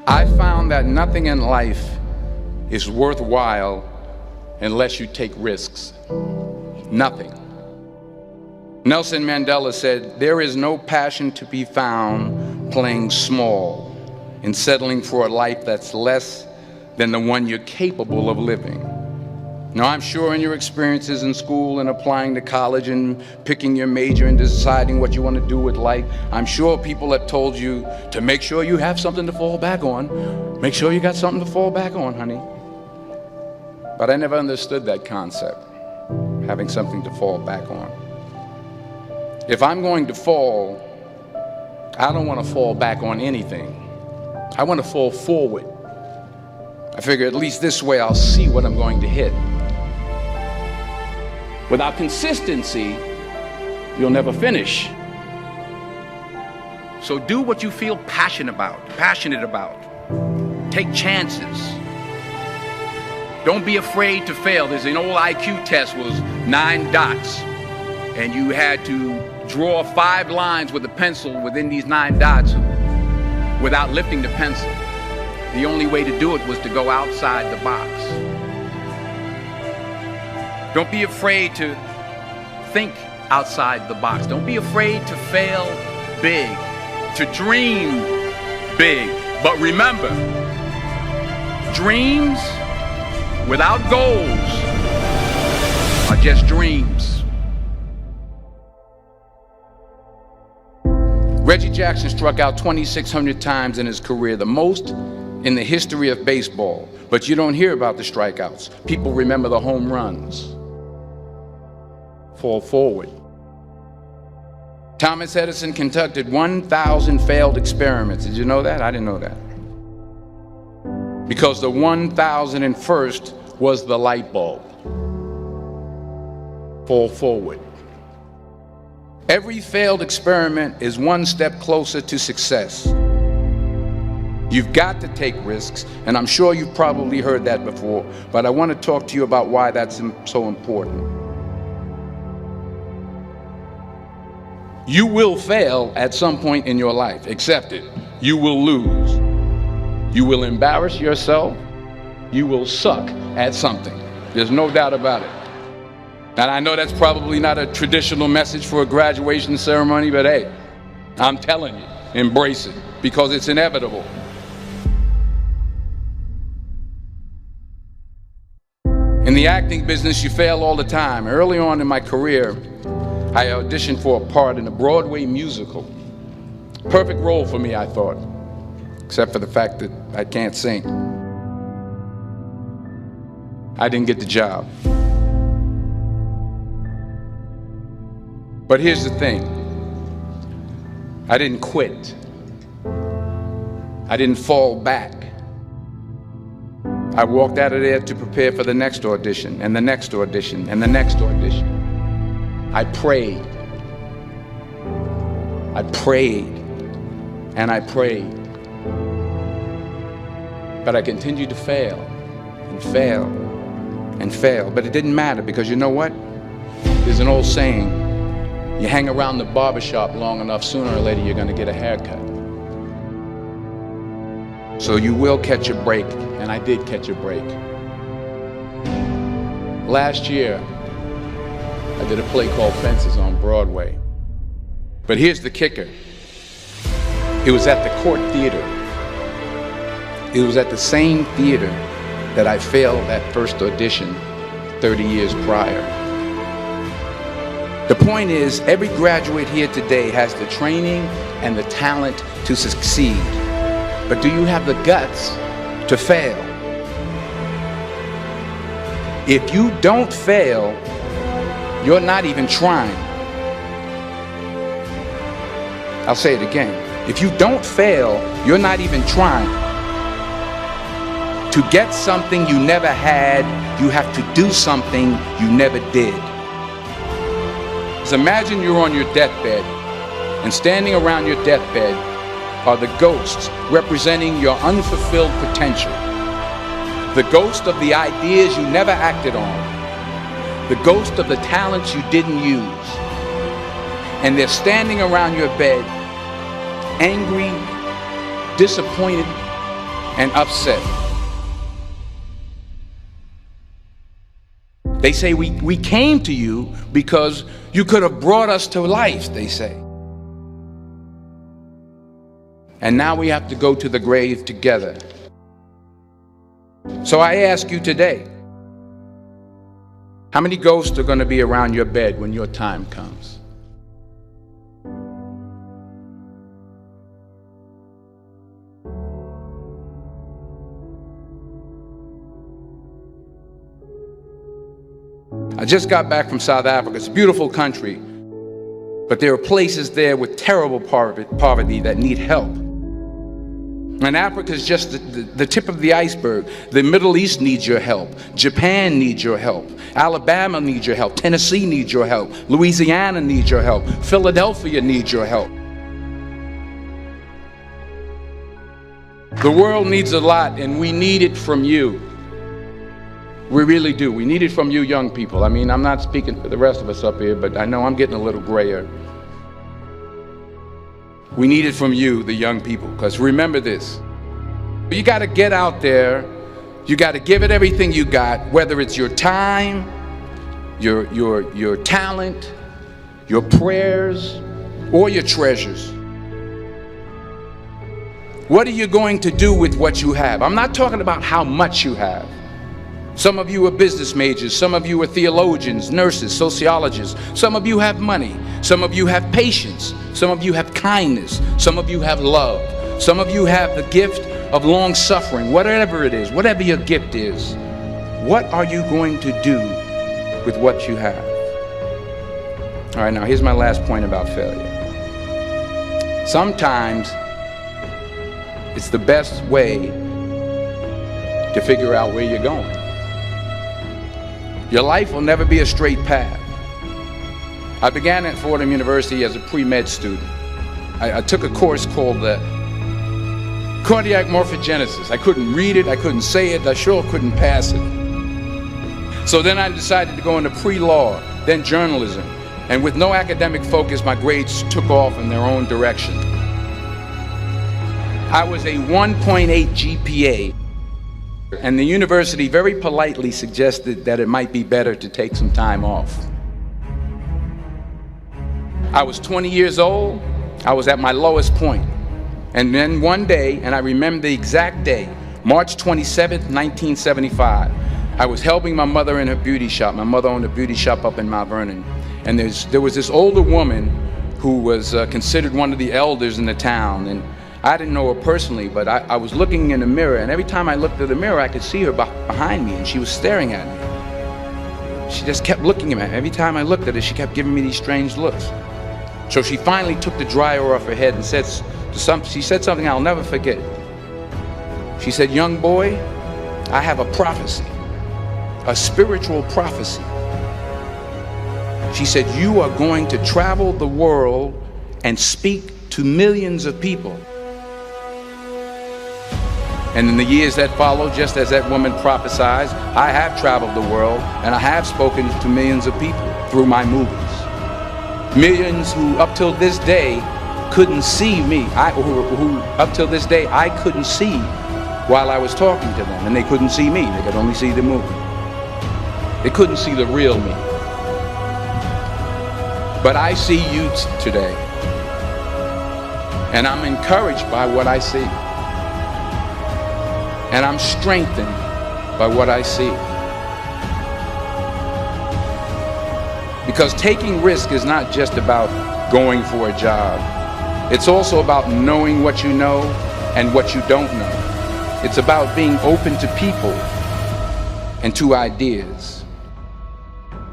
I found that nothing in life is worthwhile unless you take risks. Nothing. Nelson Mandela said, "There is no passion to be found playing small and settling for a life that's less than the one you're capable of living." Now, I'm sure in your experiences in school and applying to college and picking your major and deciding what you want to do with life, I'm sure people have told you to make sure you have something to fall back on. Make sure you got something to fall back on, honey. But I never understood that concept, having something to fall back on. If I'm going to fall, I don't want to fall back on anything. I want to fall forward. I figure at least this way I'll see what I'm going to hit. Without consistency, you'll never finish. So do what you feel passionate about. Take chances. Don't be afraid to fail. There's an old IQ test, was 9 dots, and you had to draw 5 lines with a pencil within these 9 dots without lifting the pencil. The only way to do it was to go outside the box. Don't be afraid to think outside the box. Don't be afraid to fail big, to dream big. But remember, dreams without goals are just dreams. Reggie Jackson struck out 2,600 times in his career, the most in the history of baseball. But you don't hear about the strikeouts. People remember the home runs. Fall forward. Thomas Edison conducted 1,000 failed experiments. Did you know that? I didn't know that. Because the 1,001st was the light bulb. Fall forward. Every failed experiment is one step closer to success. You've got to take risks, and I'm sure you've probably heard that before, but I want to talk to you about why that's so important. You will fail at some point in your life. Accept it. You will lose. You will embarrass yourself. You will suck at something. There's no doubt about it. And I know that's probably not a traditional message for a graduation ceremony, but hey, I'm telling you, embrace it, because it's inevitable. In the acting business, you fail all the time. Early on in my career, I auditioned for a part in a Broadway musical. Perfect role for me, I thought, except for the fact that I can't sing. I didn't get the job. But here's the thing. I didn't quit. I didn't fall back. I walked out of there to prepare for the next audition, and the next audition, and the next audition. I prayed. I prayed. And I prayed. But I continued to fail and fail and fail. But it didn't matter, because you know what? There's an old saying, you hang around the barbershop long enough, sooner or later you're going to get a haircut. So you will catch a break, and I did catch a break. Last year, I did a play called Fences on Broadway. But here's the kicker. It was at the Court Theater. It was at the same theater that I failed that first audition 30 years prior. The point is, every graduate here today has the training and the talent to succeed. But do you have the guts to fail? If you don't fail, you're not even trying. I'll say it again. If you don't fail, you're not even trying. To get something you never had, you have to do something you never did. So imagine you're on your deathbed, and standing around your deathbed are the ghosts representing your unfulfilled potential. The ghost of the ideas you never acted on. The ghost of the talents you didn't use. And they're standing around your bed, angry, disappointed, and upset. They say we came to you because you could have brought us to life, they say. And now we have to go to the grave together. So I ask you today, how many ghosts are going to be around your bed when your time comes? I just got back from South Africa. It's a beautiful country, but there are places there with terrible poverty that need help. And Africa is just the tip of the iceberg. The Middle East needs your help. Japan needs your help. Alabama needs your help. Tennessee needs your help. Louisiana needs your help. Philadelphia needs your help. The world needs a lot, and we need it from you. We really do. We need it from you young people. I mean, I'm not speaking for the rest of us up here, but I know I'm getting a little grayer. We need it from you, the young people, because remember this. You got to get out there. You got to give it everything you got, whether it's your time, your talent, your prayers, or your treasures. What are you going to do with what you have? I'm not talking about how much you have. Some of you are business majors, some of you are theologians, nurses, sociologists. Some of you have money, some of you have patience, some of you have kindness, some of you have love, some of you have the gift of long suffering. Whatever it is, whatever your gift is, what are you going to do with what you have? All right, now here's my last point about failure. Sometimes it's the best way to figure out where you're going. Your life will never be a straight path. I began at Fordham University as a pre-med student. I took a course called cardiac morphogenesis. I couldn't read it, I couldn't say it, I sure couldn't pass it. So then I decided to go into pre-law, then journalism. And with no academic focus, my grades took off in their own direction. I was a 1.8 GPA. And the university very politely suggested that it might be better to take some time off. I was 20 years old. I was at my lowest point. And then one day, and I remember the exact day, March 27th, 1975, I was helping my mother in her beauty shop. My mother owned a beauty shop up in Mount Vernon. And there was this older woman who was considered one of the elders in the town. And I didn't know her personally, but I was looking in the mirror, and every time I looked at the mirror, I could see her behind me, and she was staring at me. She just kept looking at me. Every time I looked at her, she kept giving me these strange looks. So she finally took the dryer off her head and she said something I'll never forget. She said, "Young boy, I have a prophecy, a spiritual prophecy." She said, "You are going to travel the world and speak to millions of people." And in the years that followed, just as that woman prophesied, I have traveled the world and I have spoken to millions of people through my movies. Millions who up till this day couldn't see me, who up till this day I couldn't see while I was talking to them, and they couldn't see me, they could only see the movie. They couldn't see the real me. But I see you today, and I'm encouraged by what I see. And I'm strengthened by what I see. Because taking risk is not just about going for a job. It's also about knowing what you know and what you don't know. It's about being open to people and to ideas.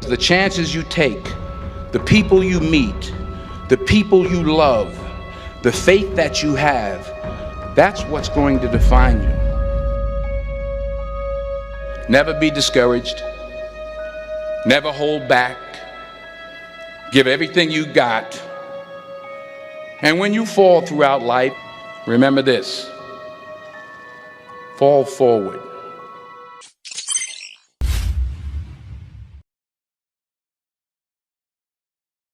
The chances you take, the people you meet, the people you love, the faith that you have, that's what's going to define you. Never be discouraged. Never hold back. Give everything you got. And when you fall throughout life, remember this: fall forward.